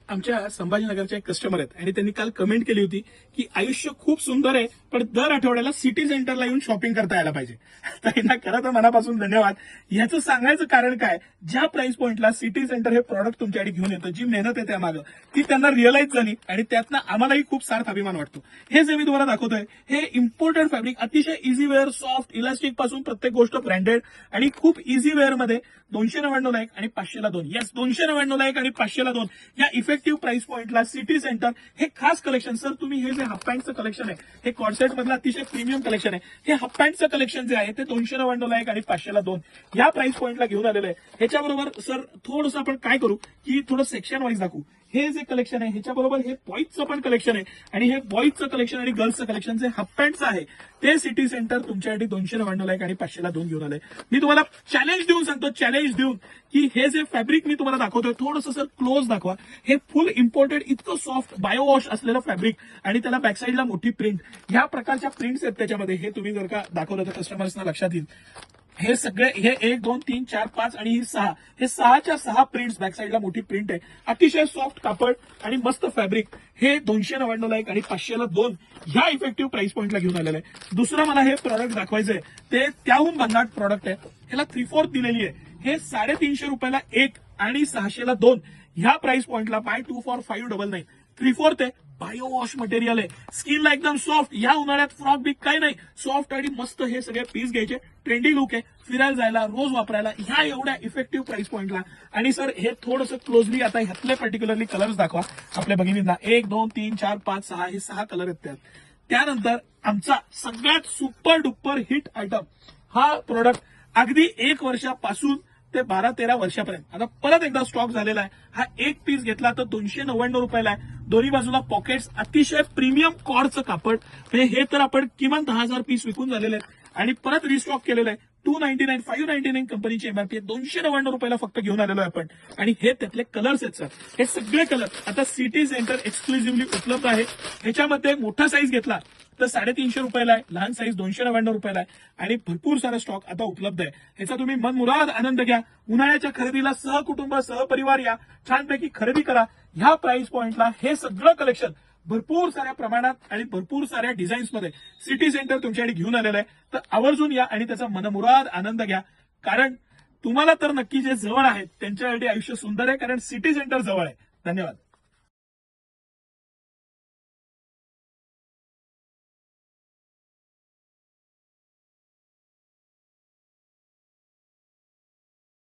आमच्या संभाजीनगरचे एक कस्टमर आहेत आणि त्यांनी काल कमेंट केली होती की आयुष्य खूप सुंदर आहे, पण दर आठवड्याला सिटी सेंटरला येऊन शॉपिंग करता यायला पाहिजे. तर यांना खरं तर मनापासून धन्यवाद. याचं सांगायचं कारण काय, ज्या प्राइस पॉइंटला सिटी सेंटर हे प्रॉडक्ट तुमच्याकडे घेऊन येतं, जी मेहनत आहे त्यामागं ती त्यांना रिअलाइज झाली आणि त्यातनं आम्हालाही खूप सार्थ अभिमान वाटतो. हे जे मी तुम्हाला दाखवतोय हे इम्पोर्टेड फॅब्रिक, अतिशय इझी वेअर, सॉफ्ट, इलास्टिक पासून प्रत्येक गोष्ट ब्रँडेड आणि खूप इझी वेअर मध्ये 299ला एक आणि 500ला 2. येस, 299ला एक आणि 500ला 2 या इफेक्टिव्ह प्राइस पॉइंटला सिटी सेंटर हे खास कलेक्शन. सर तुम्ही हे जे हाफ पॅन्टचं कलेक्शन आहे, हे कॉर्सेट मधलं अतिशय प्रीमियम कलेक्शन आहे. हे हाफ पॅन्टचं कलेक्शन जे आहे ते 299ला एक आणि 500ला 2 या प्राइस पॉइंटला घेऊन आलेलं आहे. ह्याच्याबरोबर सर थोडंसं आपण काय करू की थोडं सेक्शन वाईज दाखवू. हे जे कलेक्शन आहे ह्याच्याबरोबर हे बॉईजचं पण कलेक्शन आहे आणि हे बॉईजचं कलेक्शन आणि गर्ल्सचं कलेक्शन जे हाफ पॅन्टचं आहे ते सिटी सेंटर तुमच्यासाठी 299ला एक आणि 500ला 2 घेऊन आलंय. मी तुम्हाला चॅलेंज देऊन सांगतो, चॅलेंज देऊन की हे जे फॅब्रिक मी तुम्हाला दाखवतोय थोडंसं सर क्लोज दाखवा. हे फुल इम्पोर्टेड, इतकं सॉफ्ट बायो वॉश असलेलं फॅब्रिक आणि त्याला बॅकसाईडला मोठी प्रिंट, ह्या प्रकारच्या प्रिंट्स आहेत त्याच्यामध्ये. हे तुम्ही जर का दाखवलं तर कस्टमर्सना लक्षात येईल. हे सगळे हे 1 2 3 4 5 आणि ही 6, हे 6च्या 6 प्रिंट्स, बॅक साईडला मोठी प्रिंट आहे. अतिशय सॉफ्ट कापड आणि मस्त फॅब्रिक. हे 299ला एक आणि 500ला 2 ह्या इफेक्टिव्ह प्राइस पॉइंटला घेऊन आलेलं आहे. दुसरं मला हे प्रॉडक्ट दाखवायचंय, ते त्याहून भन्नाट प्रॉडक्ट आहे. ह्याला 3/4 दिलेली आहे. हे 350 रुपयाला 1 आणि 600ला 2 ह्या प्राइस पॉइंटला बाय 2 फॉर 599. 3/4 आहे, बायो वॉश मटेरियल आहे, स्किनला एकदम सॉफ्ट. या उन्हाळ्यात फ्रॉक बिक काही नाही, सॉफ्ट आणि मस्त हे सगळे पीस घ्यायचे. ट्रेंडी लुक आहे, फिरायला जायला, रोज वापरायला ह्या एवढ्या इफेक्टिव्ह प्राइस पॉइंटला. आणि सर हे थोडंसं क्लोजली आता ह्यातले पर्टिक्युलरली कलर्स दाखवा आपल्या भगिनींना. 1 2 3 4 5 6 हे 6 कलर आहेत त्यात. त्यानंतर आमचा सगळ्यात सुपर डुपर हिट आयटम, हा प्रोडक्ट अगदी 1 वर्षापासून ते 12-13 वर्षापर्यंत आता परत एकदा स्टॉक झालेला आहे. हा एक पीस घेतला तर 299 रुपयाला आहे. दोन्ही बाजूला पॉकेट्स, अतिशय प्रीमियम कॉर्डचं कापड. म्हणजे हे तर आपण किमान 10,000 पीस विकून झालेले आहेत आणि परत रिस्टॉक केलेलं आहे. 299 599 कंपनीची एमआरपी, 299 रुपयाला फक्त घेऊन आलेलो आहे आपण. आणि हे त्यातले कलर्स आहेत सर. हे सगळे कलर आता सिटी सेंटर एक्सक्लुझिव्हली उपलब्ध आहे. ह्याच्यामध्ये मोठा साईज घेतला तर 350 रुपयाला आहे, लहान साईज 299 रुपयाला आहे आणि भरपूर सारा स्टॉक आता उपलब्ध आहे. ह्याचा तुम्ही मनमुराद आनंद घ्या. उन्हाळ्याच्या खरेदीला सहकुटुंब सहपरिवार या, छानपैकी खरेदी करा. ह्या प्राइस पॉइंटला हे सगळं कलेक्शन भरपूर साऱ्या प्रमाणात आणि भरपूर साऱ्या डिझाईन्स मध्ये सिटी सेंटर तुमच्याकडे घेऊन आलेलं आहे. तर आवर्जून या आणि त्याचा मनमुराद आनंद घ्या. कारण तुम्हाला तर नक्की जे जवळ आहेत त्यांच्यासाठी आयुष्य सुंदर आहे, कारण सिटी सेंटर जवळ आहे. धन्यवाद.